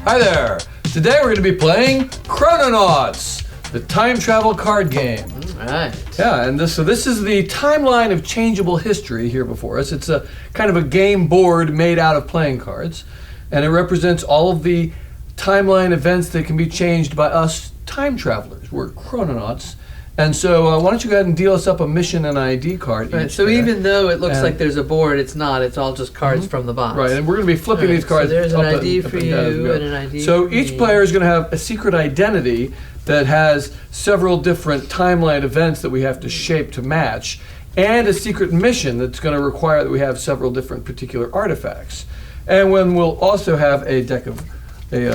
Hi there. Today we're going to be playing Chrononauts, the time travel card game. All right. Yeah, and this is the timeline of changeable history here before us. It's a kind of a game board made out of playing cards, and it represents all of the timeline events that can be changed by us time travelers. We're Chrononauts. And so why don't you go ahead and deal us up a mission and ID card. Right, so even though it looks like there's a board, it's not. It's all just cards from the box. Right, and we're going to be flipping these cards. So there's an up ID and for down you and an ID So for each me. player is going to have a secret identity that has several different timeline events that we have to shape to match, and a secret mission that's going to require that we have several different particular artifacts. And when we'll also have a deck of we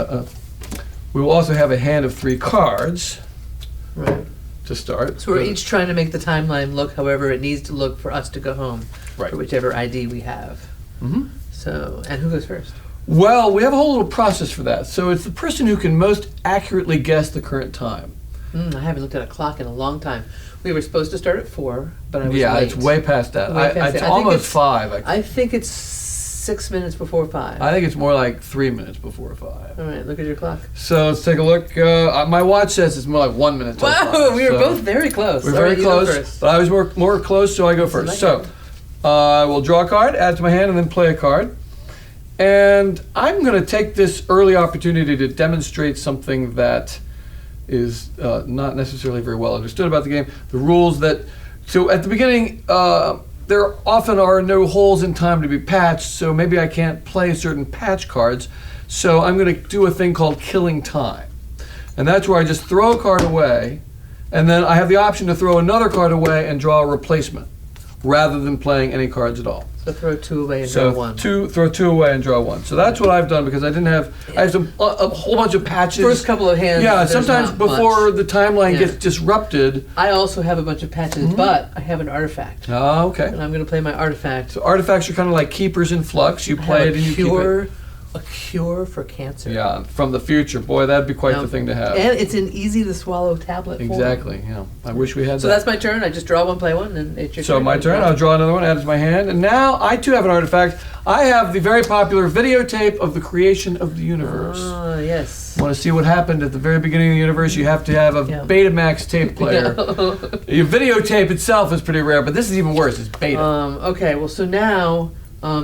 will also have a hand of 3 cards. Right. To start. So we're each trying to make the timeline look however it needs to look for us to go home. Right. For whichever ID we have. Mm-hmm. So, and who goes first? Well, we have a whole little process for that. So it's the person who can most accurately guess the current time. I haven't looked at a clock in a long time. We were supposed to start at 4, but I was Yeah, late. it's way past that. Way past It's it. I think almost it's- 5. I think it's 6 minutes before 5. I think it's more like 3 minutes before 5. All right, look at your clock. So let's take a look. My watch says it's more like 1 minute till 5. Wow, we were so both very close. We're All very right, you go close, first. but I was more close, so I go first. So I will draw a card, add it to my hand, and then play a card. And I'm going to take this early opportunity to demonstrate something that is not necessarily very well understood about the game. The rules that, so at the beginning, there often are no holes in time to be patched, so maybe I can't play certain patch cards. So I'm going to do a thing called killing time. And that's where I just throw a card away, and then I have the option to throw another card away and draw a replacement, rather than playing any cards at all. So throw 2 away and So draw 1. throw 2 away and draw 1. So that's what I've done because I didn't have, I have a whole bunch of patches. First couple of hands. Yeah, there's sometimes not before much. the timeline Yeah. gets disrupted. I also have a bunch of patches, but I have an artifact. Oh, okay. And I'm going to play my artifact. So artifacts are kind of like keepers in flux. You I play have it and you cure, keep a cure for cancer. it. Yeah, from the future. Boy, that'd be quite the thing to have. And it's an easy to swallow tablet form. Exactly, yeah. I wish we had So that. that's my turn. I just draw 1, play 1, and it's your turn. So my turn, I'll draw another one, add it to my hand, and now I too have an artifact. I have the very popular videotape of the creation of the universe. Oh, yes. Want to see what happened at the very beginning of the universe? You have to have a Betamax tape player. Your videotape itself is pretty rare, but this is even worse. It's beta. Okay, well, so now,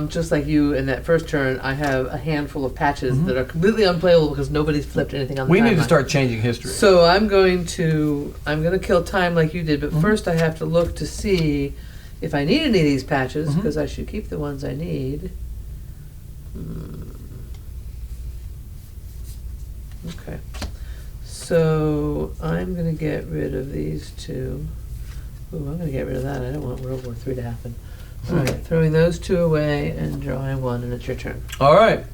just like you in that first turn, I have a handful of patches that are completely unplayable because nobody's flipped anything on the we need to timeline. start changing history. So I'm going to kill time like you did, but first I have to look to see if I need any of these patches, because I should keep the ones I need. Okay. So I'm going to get rid of these 2. Ooh, I'm going to get rid of that. I don't want World War III to happen. All right, throwing those 2 away and drawing 1, and it's your turn. All right.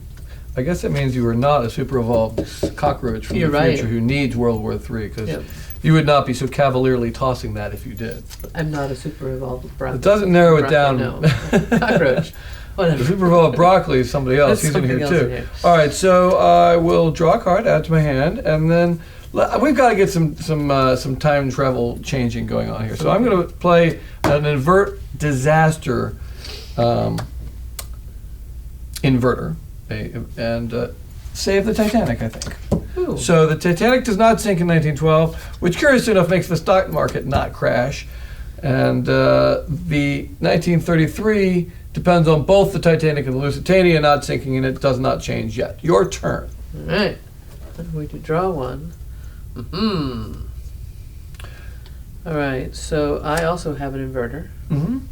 I guess that means you are not a super evolved cockroach from You're the right. future who needs World War III, because Yep. you would not be so cavalierly tossing that if you did. I'm not a super evolved broccoli. It doesn't narrow it down. No. Cockroach. The Whatever. super evolved broccoli is somebody else. That's He's in here something else too. in here. All right, so I will draw a card, add it to my hand, and then we've got to get some time travel changing going on here. So I'm going to play an invert disaster inverter and save the Titanic, I think. Ooh. So the Titanic does not sink in 1912, which curiously enough makes the stock market not crash. And the 1933 depends on both the Titanic and the Lusitania not sinking, and it does not change yet. Your turn. All right. I'm going to draw 1. All right, so I also have an inverter,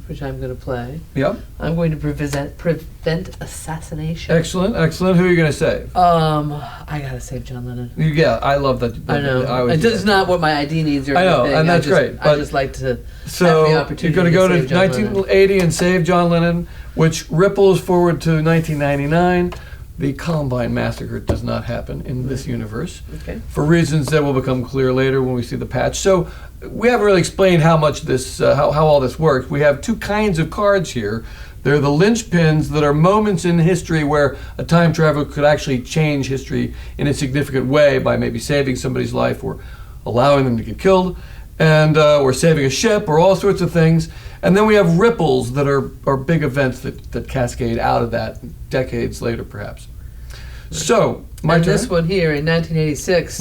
which I'm going to play. Yep. I'm going to prevent assassination. Excellent, excellent. Who are you going to save? I gotta save John Lennon. Yeah, I love that. I know. always It's do that. not what my ID needs or I know, anything. and that's great, I but- just like to have So the you're opportunity going to go to save John Lennon. 1980 and save John Lennon, which ripples forward to 1999. The Columbine massacre does not happen in this universe, Okay. for reasons that will become clear later when we see the patch. So we haven't really explained how much this, how all this works. We have 2 kinds of cards here. They're the linchpins that are moments in history where a time traveler could actually change history in a significant way by maybe saving somebody's life or allowing them to get killed, and or saving a ship or all sorts of things. And then we have ripples that are big events that cascade out of that decades later, perhaps. So, my and turn. this one here in 1986,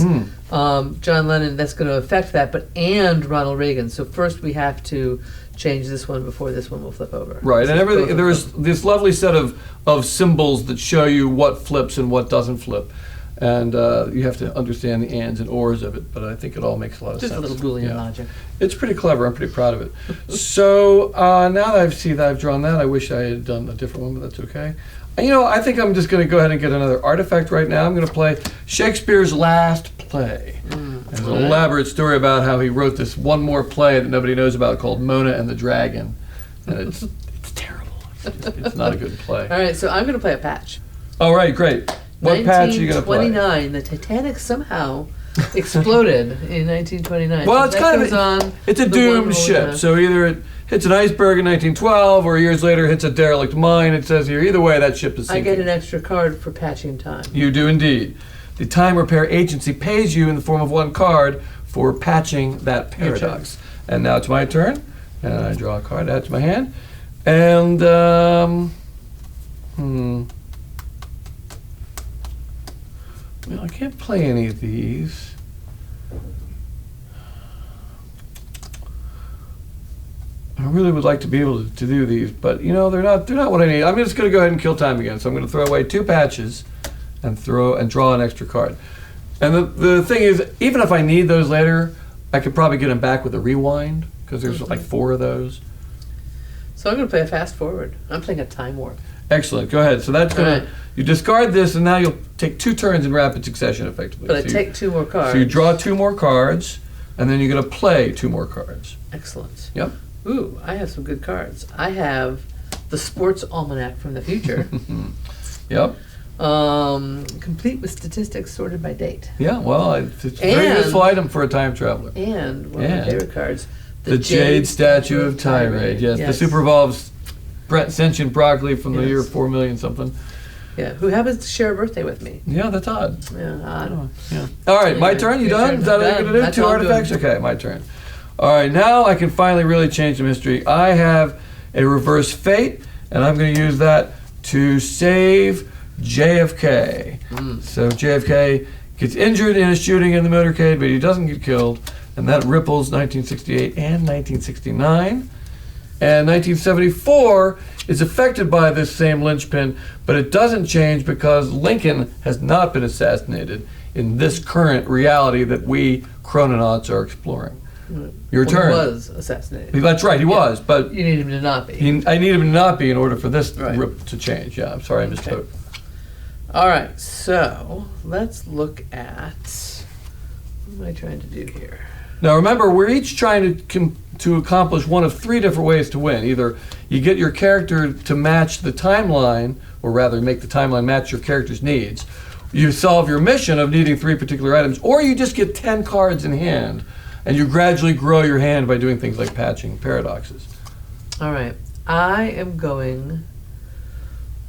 John Lennon, that's going to affect that, and Ronald Reagan. So first we have to change this one before this one will flip over. Right, This and is everything. both of There's them. this lovely set of symbols that show you what flips and what doesn't flip. And you have to understand the ands and ors of it, but I think it all makes a lot of Just sense. a little Boolean Yeah. logic. It's pretty clever. I'm pretty proud of it. So now that I see that I've drawn that, I wish I had done a different one, but that's okay. And, I think I'm just going to go ahead and get another artifact right now. I'm going to play Shakespeare's last play. There's an elaborate story about how he wrote this one more play that nobody knows about called Mona and the Dragon. And it's terrible. It's not a good play. All right, so I'm going to play a patch. All right, great. What patch are you going to play? 1929, the Titanic somehow exploded in 1929. Well, So it's that kind of goes on it's a the doomed one ship. whole So either it hits an iceberg in 1912, or years later hits a derelict mine. It says here. Either way, that ship is I sinking. get an extra card for patching time. You do indeed. The time repair agency pays you in the form of one card for patching that Your turn. paradox. And now it's my turn, and I draw a card, add to my hand, and well, I can't play any of these. I really would like to be able to do these, but they're not what I need. I'm just going to go ahead and kill time again. So I'm going to throw away 2 patches and draw an extra card. And the thing is, even if I need those later, I could probably get them back with a rewind, because there's like 4 of those. So I'm going to play a fast forward. I'm playing a time warp. Excellent. Go ahead. So that's going All to right. you discard this, and now you'll take 2 turns in rapid succession, effectively. But I So take 2 more cards. So you draw 2 more cards, and then you're going to play 2 more cards. Excellent. Yep. Ooh, I have some good cards. I have the Sports Almanac from the future, Yep. complete with statistics sorted by date. Yeah. Well, it's a very And- useful item for a time traveler. And one of And my favorite cards, The Jade Statue of Tirade. Yes. The super evolves sentient broccoli from the Yes. year 4 million something. Yeah, who happens to share a birthday with me. Yeah, that's odd. Yeah, odd. Yeah. All right, my Yeah, turn. You your done? turn. Is that what I'm you're done. gonna do? That's 2 all I'm doing. artifacts. Okay, my turn. All right, now I can finally really change the mystery. I have a reverse fate, and I'm going to use that to save JFK. So JFK gets injured in a shooting in the motorcade, but he doesn't get killed, and that ripples 1968 and 1969. And 1974 is affected by this same linchpin, but it doesn't change because Lincoln has not been assassinated in this current reality that we Chrononauts are exploring. Your Well, turn. He was assassinated. That's right, he was, but You need him to not be. I need him to not be in order for this Right. rip to change. Yeah, I'm sorry, I misspoke. All right, so let's look at what am I trying to do here? Now remember, we're each trying to accomplish one of 3 different ways to win. Either you get your character to match the timeline, or rather make the timeline match your character's needs. You solve your mission of needing 3 particular items, or you just get 10 cards in hand, and you gradually grow your hand by doing things like patching paradoxes. All right, I am going.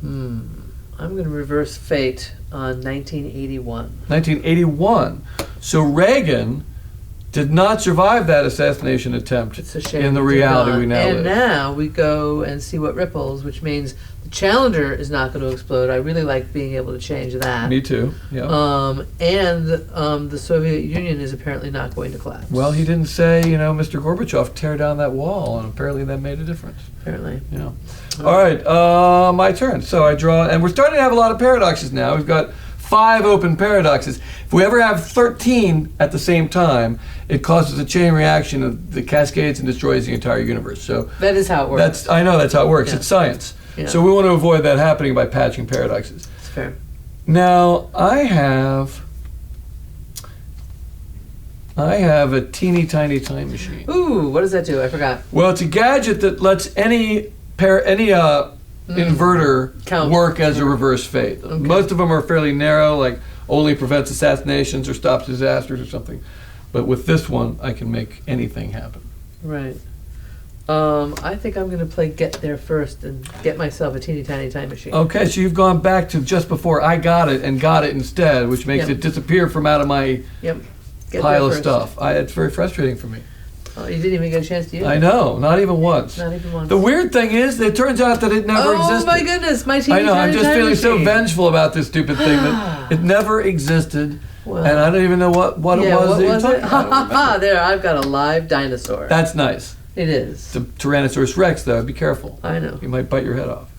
I'm going to reverse fate on 1981. 1981. So Reagan did not survive that assassination attempt It's a shame. in the he did reality not. we now And live. now we go and see what ripples, which means the Challenger is not going to explode. I really like being able to change that. Me too. Yeah. And the Soviet Union is apparently not going to collapse. Well, he didn't say, Mr. Gorbachev, tear down that wall, and apparently that made a difference. Apparently. Yeah. All right, my turn. So I draw, and we're starting to have a lot of paradoxes now. We've got 5 open paradoxes. If we ever have 13 at the same time, it causes a chain reaction that cascades and destroys the entire universe. So That is how it works. I know that's how it works. Yeah. It's science. Yeah. So we want to avoid that happening by patching paradoxes. It's fair. Now I have a teeny tiny time machine. Ooh, what does that do? I forgot. Well, it's a gadget that lets any inverter Count. work as a reverse fate. Okay. Most of them are fairly narrow, like only prevents assassinations or stops disasters or something. But with this one, I can make anything happen. Right. I think I'm going to play Get There First and get myself a teeny tiny time machine. Okay, so you've gone back to just before I got it and got it instead, which makes Yep. it disappear from out of my Yep. Get pile there of first. stuff. It's very frustrating for me. Oh, you didn't even get a chance to use it. I know, not even once. Not even once. The weird thing is, it turns out that it never existed. Oh my goodness, my teeny I know, I'm just feeling so machine. vengeful about this stupid thing that it never existed, Well, and I don't even know what it was. What that you're was talking it? about. Ha I don't ha ha! remember. There, I've got a live dinosaur. That's nice. It is. The Tyrannosaurus Rex, though, be careful. I know. You might bite your head off.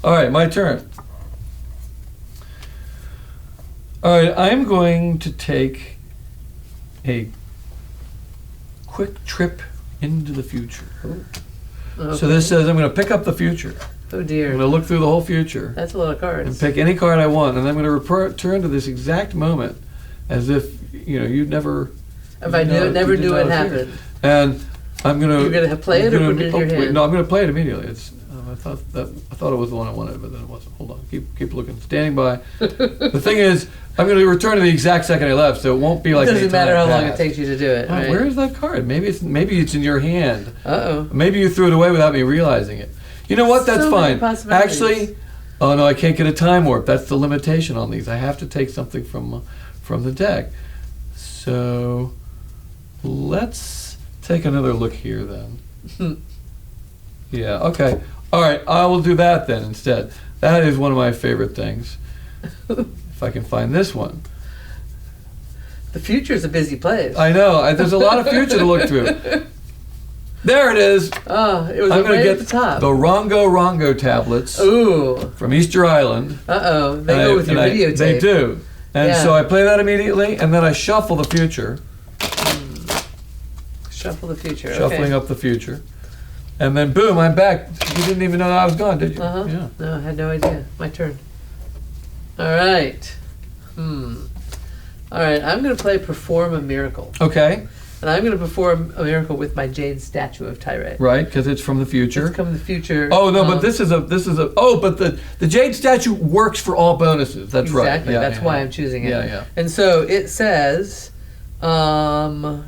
All right, my turn. All right, I'm going to take a quick trip into the future. Okay. So this says I'm going to pick up the future. Oh I'm dear. going to look through the whole future That's a lot of cards. and pick any card I want, and I'm going to return to this exact moment as if you'd never. If I never knew it happened. And I'm going to. You're gonna play it or put it in your hand? No, I'm going to play it immediately. It's. I thought it was the one I wanted, but then it wasn't. Hold on, keep looking, standing by. The thing is, I'm going to return to the exact second I left, so it won't be like. It doesn't matter how long it passed. takes you to do it. Oh, Right? where is that card? Maybe it's in your hand. Uh-oh. Maybe you threw it away without me realizing it. You know what? That's So many fine. possibilities. Actually, oh no, I can't get a time warp. That's the limitation on these. I have to take something from the deck. So let's take another look here then. Yeah. Okay. All right. I will do that then instead. That is one of my favorite things. If I can find this one. The future's a busy place. I know. There's a lot of future to look through. There it is. Oh, it was I'm going right to at get the top. the Rongo tablets Ooh. from Easter Island. Uh-oh. They And go with your videotape. They do. And Yeah. so I play that immediately, and then I shuffle the future, Shuffle the future. shuffling okay. up the future. And then boom, I'm back. You didn't even know I was gone, did you? Uh-huh. Yeah. No, I had no idea. My turn. All right. All right, I'm going to play Perform a Miracle. Okay, And I'm going to perform a miracle with my jade statue of Tyrant. right, because it's from the future. It's come the future. Oh no, but this is a but the jade statue works for all bonuses. That's right. Exactly. Yeah, That's yeah, why yeah. I'm choosing it. Yeah, yeah. And so it says, So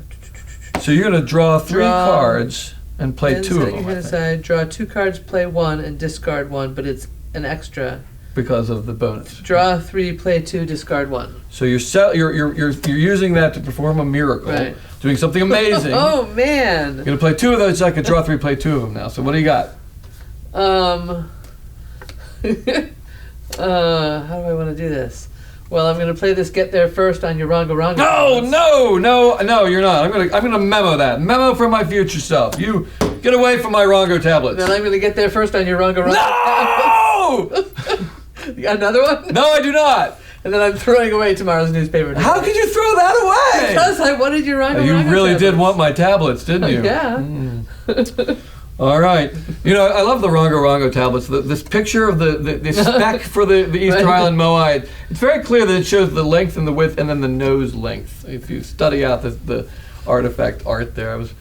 you're gonna draw three cards and play then two of set them, your I hand think, aside, draw 2 cards, play 1, and discard 1, but it's an extra. because of the bonus. Draw 3, play 2, discard 1. So you're using that to perform a miracle, Right. doing something amazing. Oh man. You're gonna play 2 of those. So I could draw 3, play 2 of them now. So what do you got? How do I want to do this? Well, I'm going to play this Get There First on your Rongo Rongo. No, you're not. I'm gonna memo that. Memo from my future self. You get away from my Rongo tablets. Then I'm going to Get There First on your Rongo Rongo. No! You got another one? No, I do not. And then I'm throwing away tomorrow's newspaper. How could you throw that away? Because I wanted your Rongo You Rongo really did tablets. want my tablets, didn't you? Yeah. All right. You know, I love the Rongo Rongo tablets. This picture of the spec for the Easter Right. Island moai, it's very clear that it shows the length and the width and then the nose length. If you study out the artifact art there, I was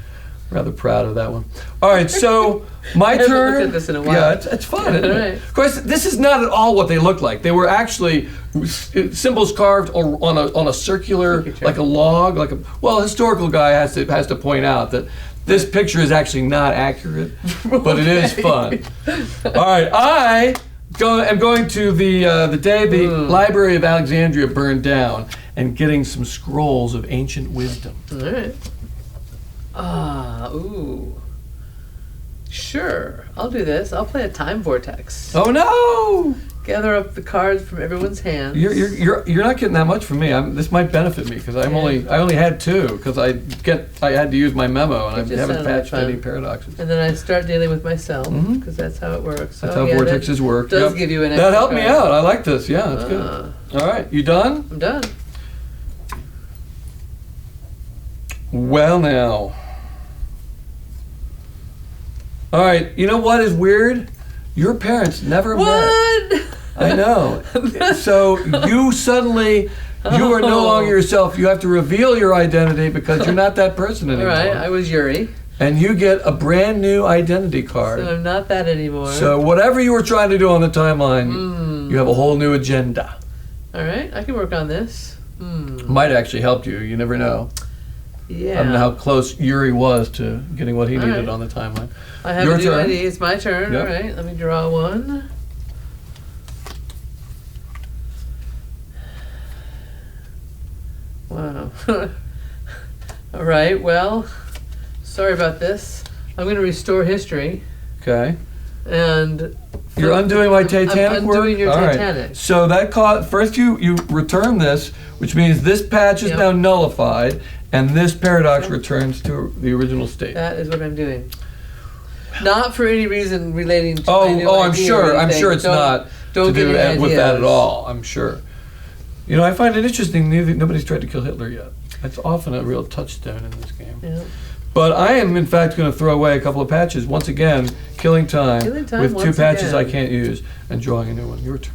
rather proud of that one. All right, so my haven't turn. looked at this in a while. Yeah, it's fun, isn't All it? right. Of course, this is not at all what they look like. They were actually symbols carved on a circular, Circuitry. like a log, a historical guy has to point out that this picture is actually not accurate, but it is fun. All right, I am going to the day the Library of Alexandria burned down and getting some scrolls of ancient wisdom. All right. Ooh. Sure, I'll do this. I'll play a time vortex. Oh no! Gather up the cards from everyone's hands. You're not getting that much from me. This might benefit me because I only had 2 because I had to use my memo and I just haven't sounded like patched fun. any paradoxes. And then I start dealing with myself Mhm. because that's how it works. That's Oh, how yeah, vortexes work. Does Yep. give you an That extra helped me card. out. I like this. Yeah, that's good. All right, you done? I'm done. Well now. All right, you know what is weird? Your parents never met. What? I know. So you suddenly, you are no longer yourself. You have to reveal your identity because you're not that person All anymore. right, I was Yuri, And you get a brand new identity card. so I'm not that anymore. So whatever you were trying to do on the timeline, you have a whole new agenda. All right, I can work on this. Might actually help you. You never know. Yeah. I don't know how close Yuri was to getting what he All needed right. on the timeline. I have Your a new turn. ID. It's my turn. Yep. All right, let me draw one. Wow. All right, well, sorry about this. I'm going to restore history. Okay. And You're undoing my Titanic I'm work? undoing your All right. Titanic. So that first you return this, which means this patch is Yep. now nullified, and this paradox returns to the original state. That is what I'm doing. Not for any reason relating to my new I'm idea sure. or I'm anything. sure it's not don't to do get any with that at ideas. all. I'm sure. You know, I find it interesting. Nobody's tried to kill Hitler yet. That's often a real touchstone in this game. Yeah. But I am, in fact, going to throw away a couple of patches. Once again, killing time with two once patches I again. can't use and drawing a new one. Your turn.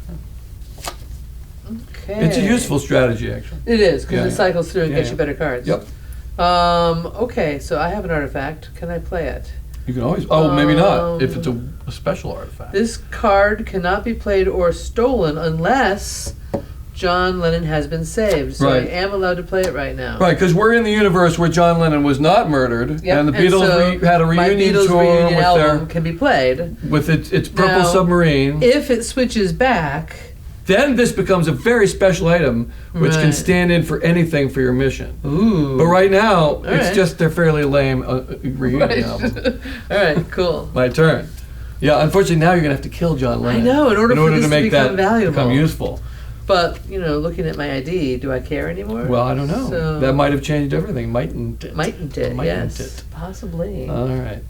Okay. It's a useful strategy, actually. It is, because Yeah, it yeah. cycles through and Yeah, gets yeah. you better cards. Yep. Okay, so I have an artifact. Can I play it? You can always. Oh, maybe not. If it's a special artifact. This card cannot be played or stolen unless John Lennon has been saved. So Right. I am allowed to play it right now. Right, because we're in the universe where John Lennon was not murdered, Yep, and the Beatles so had a my reunion Beatles tour reunion with album can be played. its purple Now, submarine. If it switches back, Then this becomes a very special item, which can Right. stand in for anything for your mission. ooh. But right now, it's right. just their fairly lame reunion Right. album. All right, cool. My turn. Yeah, unfortunately, now you're gonna have to kill John Lennon. know, in order for this to to make become that valuable. become useful. But, looking at my ID, do I care anymore? Well, I don't know. So- That might have changed everything, mightn't it? Mightn't it? Mightn't Yes. it? Possibly. All right.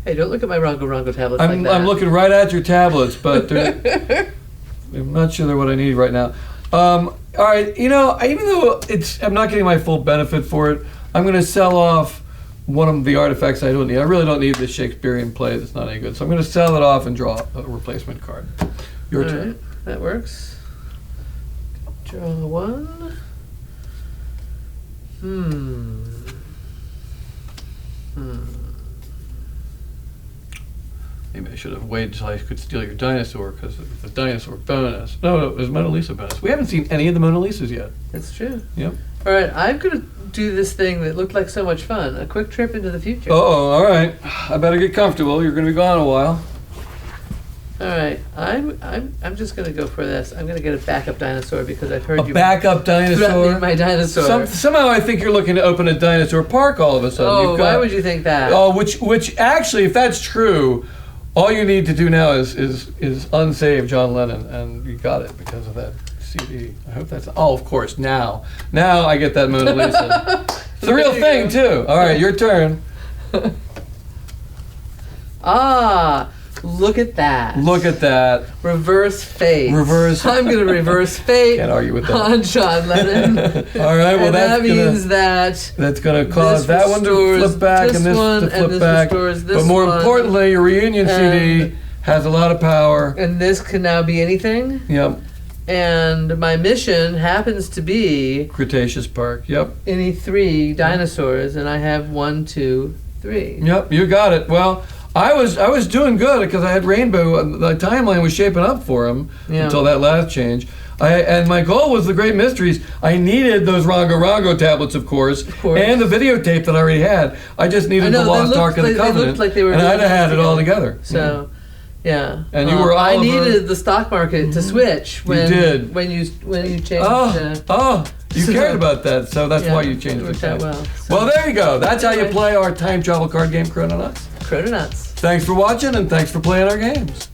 Hey, don't look at my Rongo Rongo tablets like that. I'm looking right at your tablets, but I'm not sure they're what I need right now. All right, even though I'm not getting my full benefit for it, I'm going to sell off one of the artifacts I don't need. I really don't need this Shakespearean play that's not any good. So I'm going to sell it off and draw a replacement card. Your All turn. right, that works. Draw one. Maybe I should have waited until I could steal your dinosaur, because it was a dinosaur bonus. No, it was Mona Lisa bonus. We haven't seen any of the Mona Lisas yet. That's true. Yep. All right, I'm going to do this thing that looked like so much fun. A quick trip into the future. Oh, all right. I better get comfortable. You're going to be gone a while. All right, I'm just going to go for this. I'm going to get a backup dinosaur because I've heard A you backup threatening dinosaur. my dinosaur. Somehow I think you're looking to open a dinosaur park all of a sudden. Oh, You've got, why would you think that? Oh, which actually, if that's true, all you need to do now is unsave John Lennon, and you got it because of that CD. I hope that's. Oh, of course. Now I get that Mona Lisa. It's a real There you thing too. All right, your turn. Ah, look at that. Look at that. Reverse fate. Reverse. I'm going to reverse fate Can't argue with that. on John Lennon. All right. Well, and that means that's going to cause this that one to restores flip back this and this one, to and flip this back. restores this But more one, importantly, your reunion CD and- has a lot of power. and this can now be anything. Yep. And my mission happens to be Cretaceous Park. Yep. any 3 dinosaurs, and I have 1, 2, 3. Yep. You got it. Well, I was doing good because I had Rainbow. The timeline was shaping up for him Yeah. until that last change. And my goal was the Great Mysteries. I needed those Rongo Rongo tablets, of course, and the videotape that I already had. I just needed the Lost Ark of the Covenant, They looked like they were and I'd really have had it all together. together. So, yeah. And you were I Oliver. needed the stock market to switch when did. when you changed. You So- cared about that, so that's Yeah, why you changed it the worked out time. well. So- Well, there you go. That's how you Anyway. play our time travel card game, Chrononauts. Chrononauts. Thanks for watching, and thanks for playing our games.